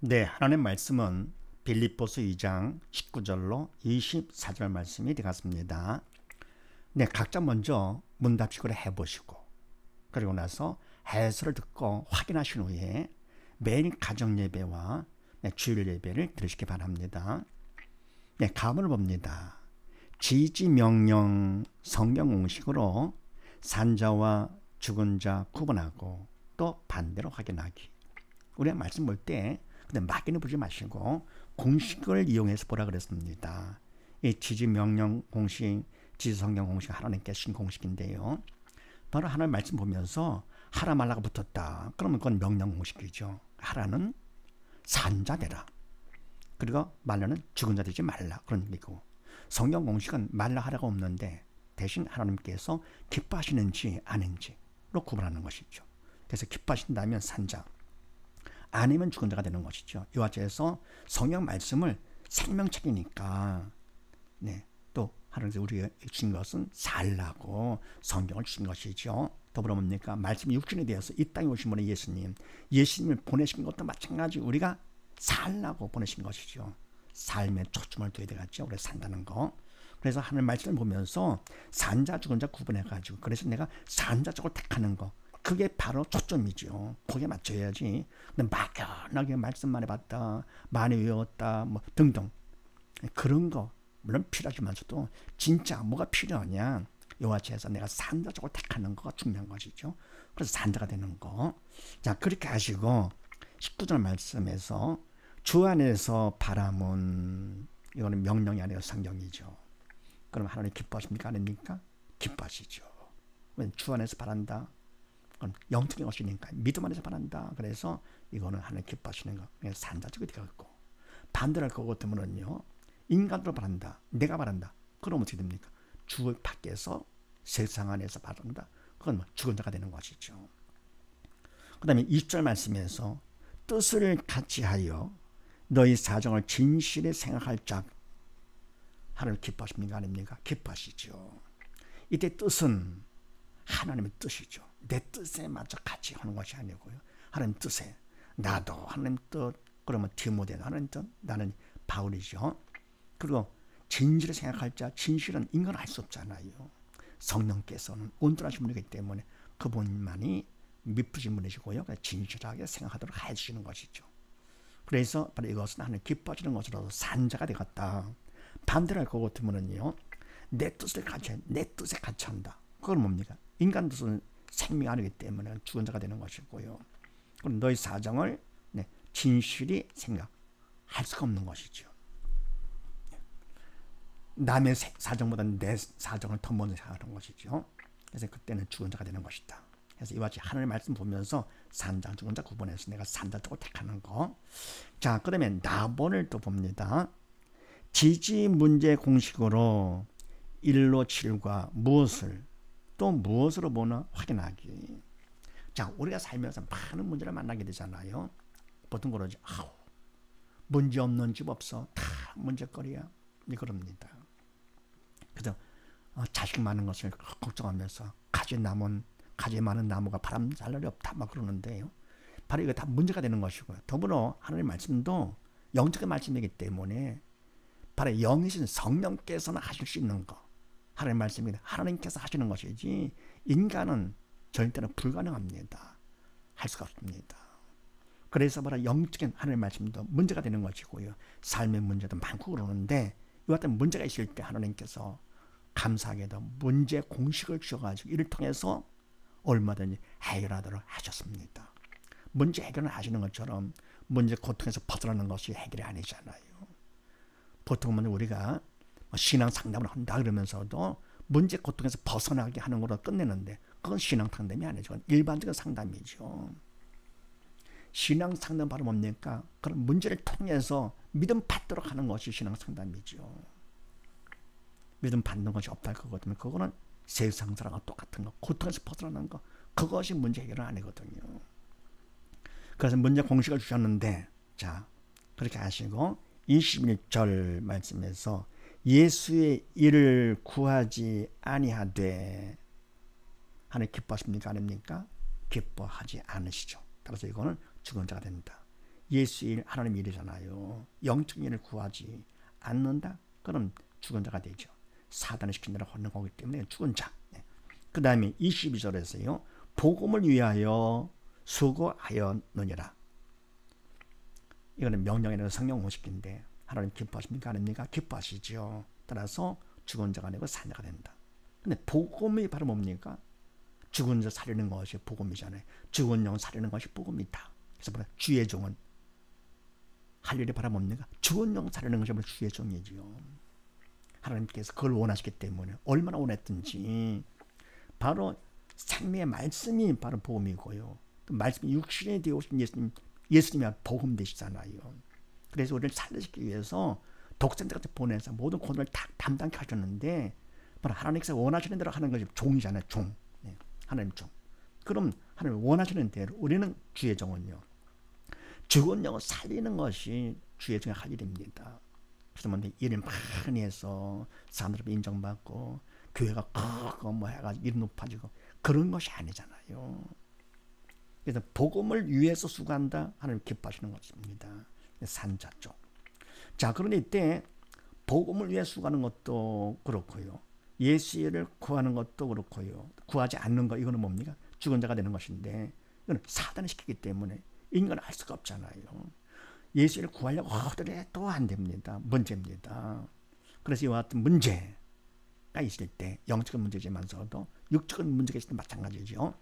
네, 하나님 말씀은 빌립보서 2장 19절로 24절 말씀이 되겠습니다. 네, 각자 먼저 문답식으로 해보시고 그리고 나서 해설을 듣고 확인하신 후에 매일 가정 예배와 주일 예배를 들으시기 바랍니다. 네, 가문을 봅니다. 지지 명령 성경 공식으로 산자와 죽은 자 구분하고 또 반대로 확인하기. 우리가 말씀 볼 때 근데 막연히 보지 마시고 공식을 이용해서 보라 그랬습니다. 이 지지 명령 공식, 지지 성경 공식 하나님께 신 공식인데요. 바로 하나님 말씀 보면서 하라 말라가 붙었다. 그러면 그건 명령 공식이죠. 하라는 산자 되라. 그리고 말라는 죽은 자 되지 말라. 그런 얘기고. 성경 공식은 말라 하라가 없는데 대신 하나님께서 기뻐하시는지 아닌지로 구분하는 것이죠. 그래서 기뻐하신다면 산자, 아니면 죽은 자가 되는 것이죠. 이와 같이해서 성경 말씀을 생명책이니까 또 하나님께서 우리에게 주신 것은 살라고 성경을 주신 것이죠. 더불어 뭡니까? 말씀이 육신이 되어서 이 땅에 오신 분의 예수님을 보내신 것도 마찬가지 우리가 살라고 보내신 것이죠. 삶에 초점을 둬야 되겠죠. 우리가 산다는 거. 그래서 하나님 말씀을 보면서 산자 죽은 자 구분해가지고 그래서 내가 산자 쪽을 택하는 거 그게 바로 초점이죠. 거기에 맞춰야지. 근데 막연하게 말씀만 해봤다, 많이 외웠다, 뭐 등등 그런 거 물론 필요하지만서도 진짜 뭐가 필요하냐? 이와 같이 해서 내가 산자 쪽을 택하는 거가 중요한 것이죠. 그래서 산자가 되는 거. 자, 그렇게 하시고 19절 말씀에서 주 안에서 바람은 이거는 명령이 아니라 성경이죠. 그럼 하나님 기뻐하십니까? 아닙니까? 기뻐하시죠. 왜 주 안에서 바란다? 그건 영적인 것이니까 믿음 안에서 바란다. 그래서 이거는 하나님 기뻐하시는 거. 그래서 산자 쪽이 되었고 반대로 할 것 같으면요. 인간으로 바란다. 내가 바란다. 그럼 어떻게 됩니까? 주 밖에서 세상 안에서 바란다. 그건 뭐 죽은 자가 되는 것이죠. 그 다음에 20절 말씀에서 뜻을 같이 하여 너희 사정을 진실에 생각할 자 하나님 기뻐하십니까? 아닙니까? 기뻐하시죠. 이때 뜻은 하나님의 뜻이죠. 내 뜻에 맞춰 같이 하는 것이 아니고요. 하나님 뜻에 나도 하나님 뜻 그러면 디모데도 하나님 뜻 나는 바울이죠. 그리고 진실을 생각할 자 진실은 인간은 알 수 없잖아요. 성령께서는 온전하신 분이기 때문에 그분만이 미쁘신 분이시고요. 진실하게 생각하도록 해주시는 것이죠. 그래서 바로 이것은 하나님 기뻐하시는 것으로서 산자가 되었다. 반대로 할 것 같으면요. 내 뜻을 같이 해. 내 뜻에 같이 한다. 그건 뭡니까? 인간 뜻은 생명이 아니기 때문에 죽은 자가 되는 것이고요. 그럼 너희 사정을 진실히 생각할 수가 없는 것이죠. 남의 사정보다 내 사정을 더 먼저 생각하는 것이죠. 그래서 그때는 죽은 자가 되는 것이다. 그래서 이와 같이 하나님의 말씀 보면서 산자, 죽은 자 구분해서 내가 산자 쪽을 택하는 거. 자, 그러면 나본을 또 봅니다. 지지 문제 공식으로 1로 7과 무엇을 또 무엇으로 보나 확인하기. 자, 우리가 살면서 많은 문제를 만나게 되잖아요. 보통 그러죠. 아우, 문제 없는 집 없어. 다 문제거리야. 그럽니다. 그래서 자식 많은 것을 걱정하면서 가지 많은 나무가 바람 잘 날이 없다 막 그러는데요. 바로 이거 다 문제가 되는 것이고요. 더불어 하나님의 말씀도 영적인 말씀이기 때문에 바로 영이신 성령께서는 하실 수 있는 거. 하나님의 말씀입니다. 하나님께서 하시는 것이지 인간은 절대로 불가능합니다. 할 수가 없습니다. 그래서 바로 영적인 하나님의 말씀도 문제가 되는 것이고요. 삶의 문제도 많고 그러는데 이 같은 문제가 있을 때 하나님께서 감사하게도 문제 공식을 주셔가지고 이를 통해서 얼마든지 해결하도록 하셨습니다. 문제 해결을 하시는 것처럼 문제 고통에서 벗어나는 것이 해결이 아니잖아요. 보통은 우리가 신앙 상담을 한다 그러면서도 문제 고통에서 벗어나게 하는 걸로 끝내는데 그건 신앙 상담이 아니죠. 일반적인 상담이죠. 신앙 상담 바로 뭡니까? 그런 문제를 통해서 믿음 받도록 하는 것이 신앙 상담이죠. 믿음 받는 것이 없다 그거거든요. 그거는 세상 사람과 똑같은 거, 고통에서 벗어나는 거, 그것이 문제 해결은 아니거든요. 그래서 문제 공식을 주셨는데, 자, 그렇게 하시고 21절 말씀에서 예수의 일을 구하지 아니하되 하나님 기뻐하십니까? 아닙니까? 기뻐하지 않으시죠. 따라서 이거는 죽은 자가 된다. 예수의 일, 하나님의 일이잖아요. 영적인 일을 구하지 않는다? 그럼 죽은 자가 되죠. 사단을 시킨 대로 하는 거기 때문에 죽은 자. 그 다음에 22절에서요. 복음을 위하여 수고하였느니라. 이거는 명령이라는 성경 공식인데 하나님 기뻐하십니까? 아닙니까? 기뻐하시죠. 따라서 죽은 자가 아니고 산 자가 된다. 근데 복음이 바로 뭡니까? 죽은 자 살리는 것이 복음이잖아요. 죽은 영 살리는 것이 복음이다. 그래서 바로 주의 종은 할 일이 바로 뭡니까? 죽은 영 살리는 것이 바로 주의 종이지요. 하나님께서 그걸 원하시기 때문에 얼마나 원했든지 바로 생명의 말씀이 바로 복음이고요. 그 말씀이 육신이 되어 오신 예수님이 복음 되시잖아요. 그래서 우리를 살리시기 위해서 독생자같이 보내서 모든 고난을 다 담당케 하셨는데 바로 하나님께서 원하시는 대로 하는 것이 종이잖아요. 종. 네. 하나님 종. 그럼 하나님 원하시는 대로 우리는 주의 종은요. 죽은 영을 살리는 것이 주의 종의 할 일입니다. 그래서 뭐 일을 많이 해서 사람들 인정받고 교회가 크고 뭐 해가지고 일 높아지고 그런 것이 아니잖아요. 그래서 복음을 위해서 수고한다 하나님 기뻐하시는 것입니다. 산자 쪽. 자, 그런데 이때 복음을 위해 수고하는 것도 그렇고요. 예수의 일을 구하는 것도 그렇고요. 구하지 않는 거 이거는 뭡니까? 죽은 자가 되는 것인데 이건 사단이 시키기 때문에 인간은 할 수가 없잖아요. 예수를 구하려고 하더라도 안 됩니다. 문제입니다. 그래서 이와 같은 문제가 있을 때 영적인 문제지만서도 육적인 문제가 있을 때 마찬가지죠.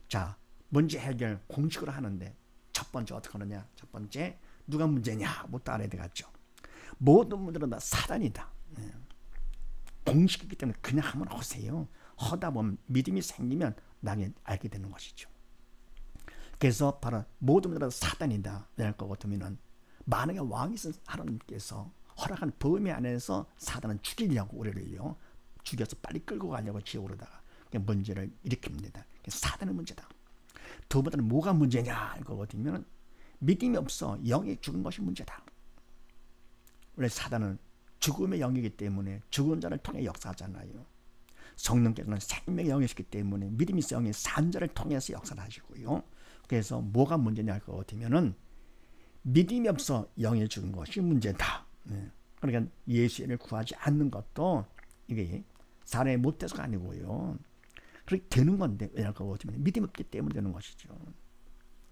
자, 문제 해결 공식으로 하는데 첫 번째 어떻게 하느냐? 첫 번째 누가 문제냐? 뭐 알아야 되겠죠. 모든 문제는 다 사단이다. 공식이기 때문에 그냥 하면 하세요. 하다 보면 믿음이 생기면 나중에 알게 되는 것이죠. 그래서 바로 모든 문제는 사단이다. 이럴 것 같으면은 만약에 왕이신 하나님께서 허락한 범위 안에서 사단은 죽이려고 우리를요 죽여서 빨리 끌고 가려고 지옥으로다가 문제를 일으킵니다. 사단의 문제다. 두 번째는 뭐가 문제냐 할 거거든요. 믿음이 없어 영이 죽은 것이 문제다. 원래 사단은 죽음의 영이기 때문에 죽은 자를 통해 역사하잖아요. 성령께서는 생명의 영이시기 때문에 믿음이 있어 영이 산 자를 통해서 역사를 하시고요. 그래서 뭐가 문제냐 할 것 같으면은 믿음이 없어 영이 죽은 것이 문제다. 그러니까 예수를 구하지 않는 것도 이게 사람이 못돼서가 아니고요. 그렇게 되는 건데 왜냐할 것 같으면 믿음이 없기 때문에 되는 것이죠.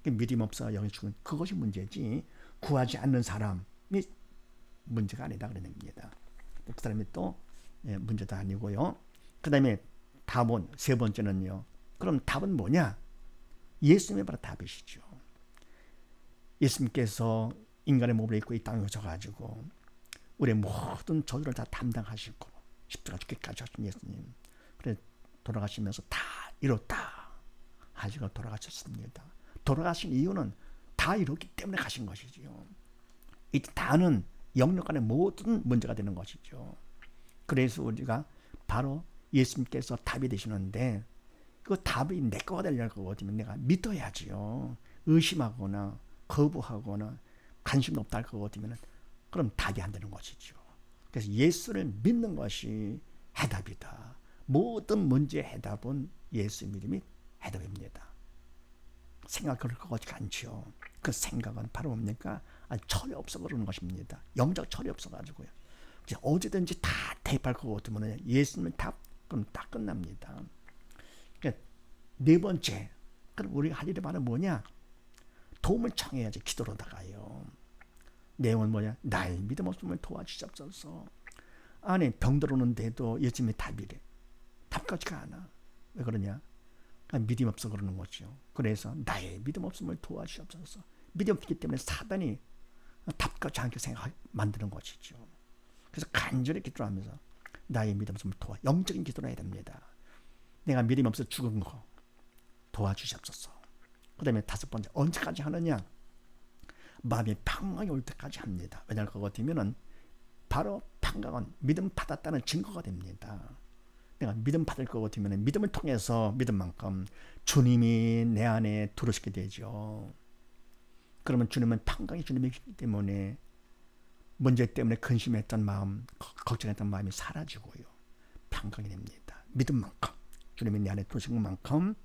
믿음 없어 영이 죽은 그것이 문제지 구하지 않는 사람이 문제가 아니다 그런 얘기입니다. 그 사람이 또 문제도 아니고요. 그 다음에 답은 세 번째는요. 그럼 답은 뭐냐? 예수님이 바로 답이시죠. 예수님께서 인간의 몸을 입고 이 땅에 오셔가지고 우리의 모든 저주를 다 담당하시고 십자가 죽기까지 하신 예수님. 그래 돌아가시면서 다 이뤘다 하시고 돌아가셨습니다. 돌아가신 이유는 다 이뤘기 때문에 가신 것이지요. 이 다는 영역 간의 모든 문제가 되는 것이죠. 그래서 우리가 바로 예수님께서 답이 되시는데 그 답이 내 거가 되려고 하면 내가 믿어야지요. 의심하거나 거부하거나 관심이 없다 할 것 같으면 그럼 답이 안 되는 것이죠. 그래서 예수를 믿는 것이 해답이다. 모든 문제의 해답은 예수 믿음이 해답입니다. 생각 그럴 것 같지 않죠. 그 생각은 바로 뭡니까? 철이 없어 그러는 것입니다. 영적 철이 없어가지고요. 어디든지 다 대입할 것 같으면 예수님을 답 그럼 딱 끝납니다. 그러니까 네 번째, 그럼 우리가 할 일이 바로 뭐냐? 도움을 청해야지 기도로다가요. 내용은 뭐냐? 나의 믿음 없음을 도와주시옵소서. 아니 병 들어오는데도 예수님이 답이래. 답까지가 않아. 왜 그러냐? 믿음 없어 그러는 거죠. 그래서 나의 믿음 없음을 도와주시옵소서. 믿음 없기 때문에 사단이 답까지 않게 만드는 것이죠. 그래서 간절히 기도하면서 나의 믿음 없음을 영적인 기도를 해야 됩니다. 내가 믿음 없어 죽은 거 도와주시옵소서. 그 다음에 다섯 번째, 언제까지 하느냐? 마음의 평강이 올 때까지 합니다. 왜냐할 것 같으면 바로 평강은 믿음 받았다는 증거가 됩니다. 내가 믿음 받을 것 같으면 믿음을 통해서 믿음만큼 주님이 내 안에 들어오시게 되죠. 그러면 주님은 평강이 주님이기 때문에 문제 때문에 근심했던 마음, 걱정했던 마음이 사라지고요. 평강이 됩니다. 믿음만큼 주님이 내 안에 들어오신 것만큼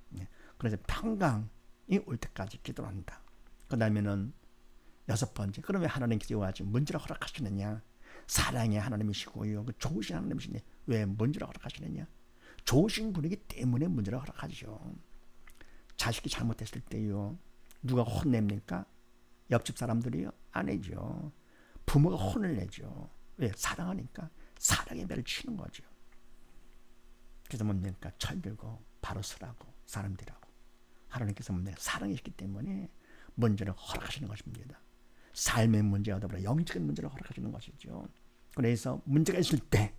그래서 평강이 올 때까지 기도한다. 그 다음에는 여섯 번째, 그러면 하나님께서 이와 같이 문제를 허락하시느냐? 사랑의 하나님이시고요, 그 좋으신 하나님이시네. 왜 문제를 허락하시느냐? 좋으신 분이기 때문에 문제를 허락하죠. 자식이 잘못했을 때요, 누가 혼냅니까? 옆집 사람들이요? 안 내죠. 부모가 혼을 내죠. 왜? 사랑하니까. 사랑의 배를 치는 거죠. 그래서 뭡니까? 철들고 바로 서라고, 사람들하고. 하나님께서 뭡니까? 사랑이시기 때문에 문제를 허락하시는 것입니다. 삶의 문제와 더불어 영적인 문제를 허락하시는 것이죠. 그래서 문제가 있을 때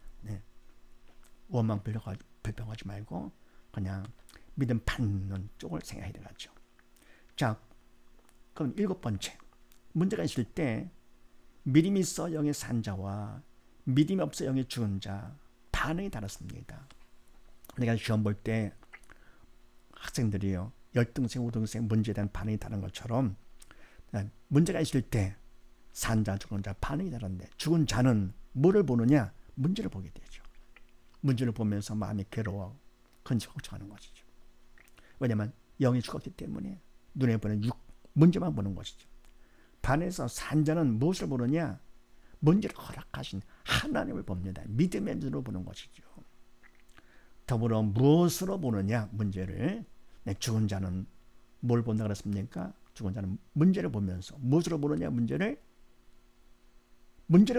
원망 불평하지 말고 그냥 믿음 받는 쪽을 생각해야 되겠죠. 자, 그럼 일곱 번째, 문제가 있을 때 믿음이 있어 영의 산 자와 믿음이 없어 영의 죽은 자 반응이 다릅니다. 내가 시험 볼 때 학생들이요, 열등생, 우등생 문제에 대한 반응이 다른 것처럼 문제가 있을 때 산자, 죽은 자 반응이 다른데, 죽은 자는 뭐를 보느냐? 문제를 보게 되죠. 문제를 보면서 마음이 괴로워 근심 걱정하는 것이죠. 왜냐하면 영이 죽었기 때문에 눈에 보는 문제만 보는 것이죠. 반해서 산자는 무엇을 보느냐? 문제를 허락하신 하나님을 봅니다. 믿음의 눈으로 보는 것이죠. 더불어 무엇으로 보느냐? 문제를. 죽은 자는 뭘 본다 그랬습니까? 죽은 자는 문제를 보면서 무엇으로 보느냐? 문제를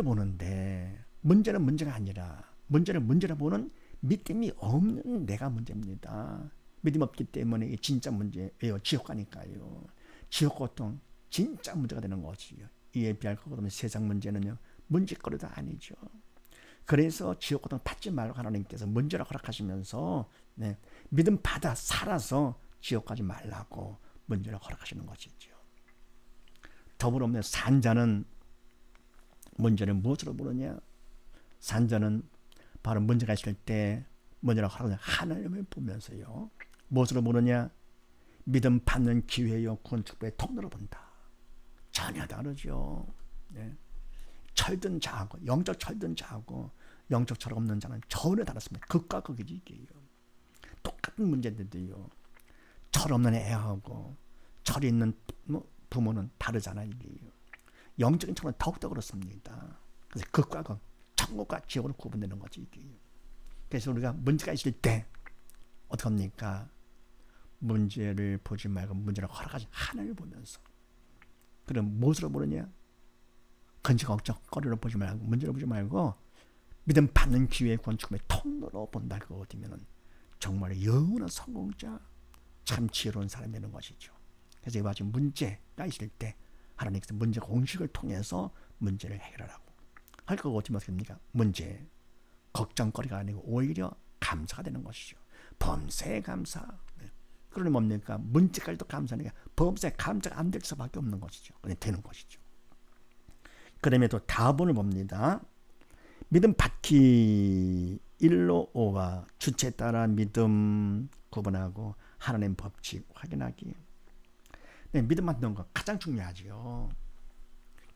보는데, 문제는 문제가 아니라 문제를 문제로 보는 믿음이 없는 내가 문제입니다. 믿음 없기 때문에 진짜 문제예요. 지옥 가니까요. 지옥 고통 진짜 문제가 되는 것이요. 이에 비할 것 같으면 세상 문제는요, 문제거리도 아니죠. 그래서 지옥 고통 받지 말고 하나님께서 문제를 허락하시면서 믿음 받아 살아서 지옥 가지 말라고 문제를 허락하시는 것이죠. 더불어 산자는 문제를 무엇으로 보느냐? 산자는 바로 문제가 있을 때 문제를 허락하는 하나님을 보면서요, 무엇으로 보느냐? 믿음 받는 기회요, 구원 축복의 통로로 본다. 전혀 다르죠. 철든 자하고, 영적 철든 자하고 영적 철 없는 자는 전혀 다릅니다. 극과 극이지 이게요. 똑같은 문제인데도요, 철 없는 애하고 철이 있는 부모는 다르잖아요. 이게요. 영적인 철은 더욱더 그렇습니다. 그래서 극과 극, 천국과 지옥으로 구분되는 거지 이게요. 그래서 우리가 문제가 있을 때 어떻게 합니까? 문제를 보지 말고 문제를 허락하신 하나님을 보면서. 그럼 무엇으로 보느냐? 근심 걱정거리로 보지 말고, 문제를 보지 말고 믿음 받는 기회의 구원축복의 통로로 본다. 그거 되면은 정말 영원한 성공자, 참 지혜로운 사람이 되는 것이죠. 그래서 이와 같이 문제가 있을 때 하나님께서 문제 공식을 통해서 문제를 해결하라고 할 거고, 어떻게 합니까? 문제 걱정거리가 아니고 오히려 감사가 되는 것이죠. 범사에 감사. 그러니 뭡니까? 문제까지도 감사하니까 범사에 감사가 안 될 수밖에 없는 것이죠. 그냥 되는 것이죠. 그 다음에 또 다본을 봅니다. 믿음 받기 1로 5와 주체에 따라 믿음 구분하고 하나님 법칙 확인하기. 믿음 받는 거 가장 중요하죠.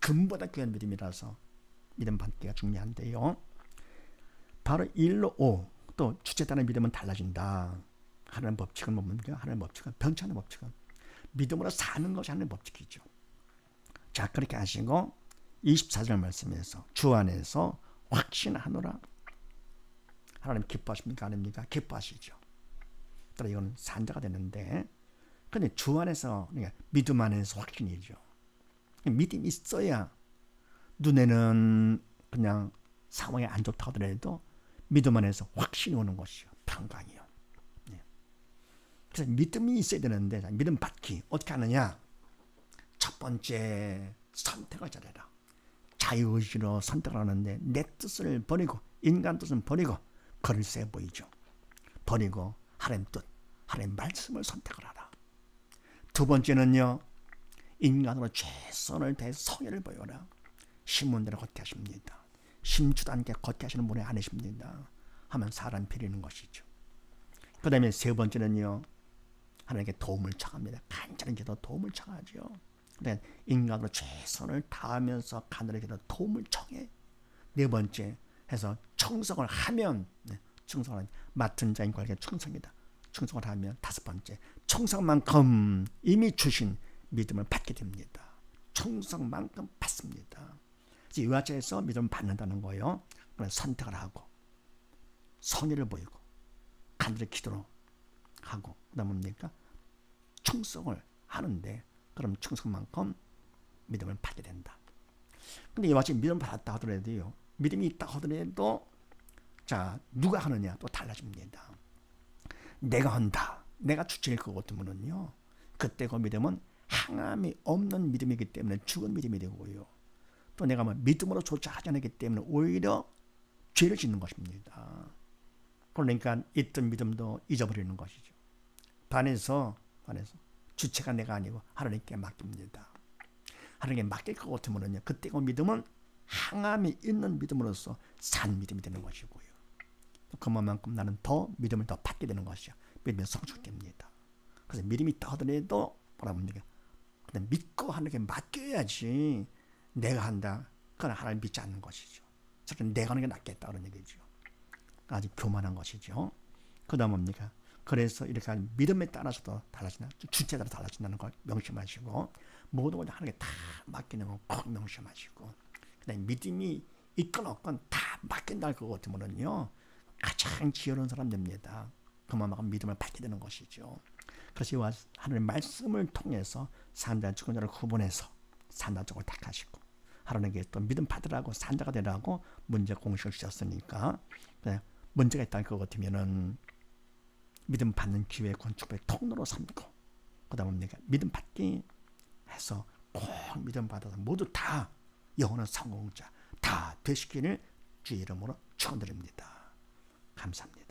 금보다 귀한 믿음이라서 믿음 받기가 중요한데요. 바로 1로 5, 또 주체에 따른 믿음은 달라진다. 하나님 법칙은 뭡니까? 하나님 법칙은 변치 않는 법칙은 믿음으로 사는 것이 하나님 법칙이죠. 자, 그렇게 하시고 24절 말씀에서 주 안에서 확신하노라. 하나님 기뻐하십니까? 아닙니까? 기뻐하시죠. 따라 이건 산자가 되는데, 근데 주 안에서, 그러니까 믿음 안에서 확신이죠. 믿음이 있어야 눈에는 그냥 상황이 안 좋다 하더라도 믿음 안에서 확신이 오는 것이요. 평강이요. 그래서 믿음이 있어야 되는데, 믿음 받기 어떻게 하느냐? 첫 번째, 선택을 잘해라. 자유의지로 선택을 하는데 내 뜻을 버리고, 인간 뜻은 버리고, 거칠세 보이죠. 버리고 하나님 뜻, 하나님 말씀을 선택을 하라. 두 번째는요, 인간으로 최선을 다해서 성의를 보여라. 신문대로 걷게 하십니다. 심추도 않게 걷게 하시는 분이 아니십니다. 하면 사람 비리는 것이죠. 그 다음에 세 번째는요, 하나님께 도움을 청합니다. 간절한 기도 도움을 청하죠. 그러니까 인간으로 최선을 다하면서 간절한 기도 도움을 청해. 네 번째 해서 충성을 하면, 충성을 맡은 자인 관계 충성이다. 충성을 하면 다섯 번째, 충성만큼 이미 주신 믿음을 받게 됩니다. 충성만큼 받습니다. 이와 같이해서 믿음을 받는다는 거예요. 선택을 하고 성의를 보이고 간절히 기도로 하고 그다음 뭡니까? 충성을 하는데 그럼 충성만큼 믿음을 받게 된다. 근데 이와 같이 믿음을 받았다 하더라도요. 믿음이 있다 하더라도 자 누가 하느냐 또 달라집니다. 내가 한다. 내가 주체일 것 같으면은요. 그때 그 믿음은 항암이 없는 믿음이기 때문에 죽은 믿음이 되고요. 또 내가 믿음으로 조차 하지 않기 때문에 오히려 죄를 짓는 것입니다. 그러니까 있던 믿음도 잊어버리는 것이죠. 반해서 주체가 내가 아니고 하나님께 맡깁니다. 하나님께 맡길 것 같으면요. 그때 그 믿음은 항암이 있는 믿음으로서 산 믿음이 되는 것이고요. 그만큼 나는 더 믿음을 더 받게 되는 것이죠. 믿음이 성숙됩니다. 그래서 믿음이 있다 하더라도 뭐라 합니까? 근데 믿고 하나님께 맡겨야지 내가 한다. 그건 하나님 믿지 않는 것이죠. 저는 내가 하는 게 낫겠다 그런 얘기죠. 아주 교만한 것이죠. 그 다음 뭡니까? 그래서 이렇게 믿음에 따라서도 달라진다. 주체에 따라 달라진다는 걸 명심하시고 모든 걸 하나님께 다 맡기는 걸 꼭 명심하시고 그다음에 믿음이 있건 없건 다 맡긴다 할 것 같으면요. 가장 지혜로운 사람 됩니다. 그만큼 믿음을 받게 되는 것이죠. 그래서 하나님의 말씀을 통해서 산자 죽은 자를 구분해서 산자 쪽을 택하시고 하나님께 또 믿음 받으라고 산자가 되라고 문제 공식을 주셨으니까 문제가 있다는 것 같으면은 믿음 받는 기회 건축의 통로로 삼고 그다음에 내가 믿음 받기 해서 꼭 믿음 받아서 모두 다 영원한 성공자 다 되시기를 주의 이름으로 축원드립니다. 감사합니다.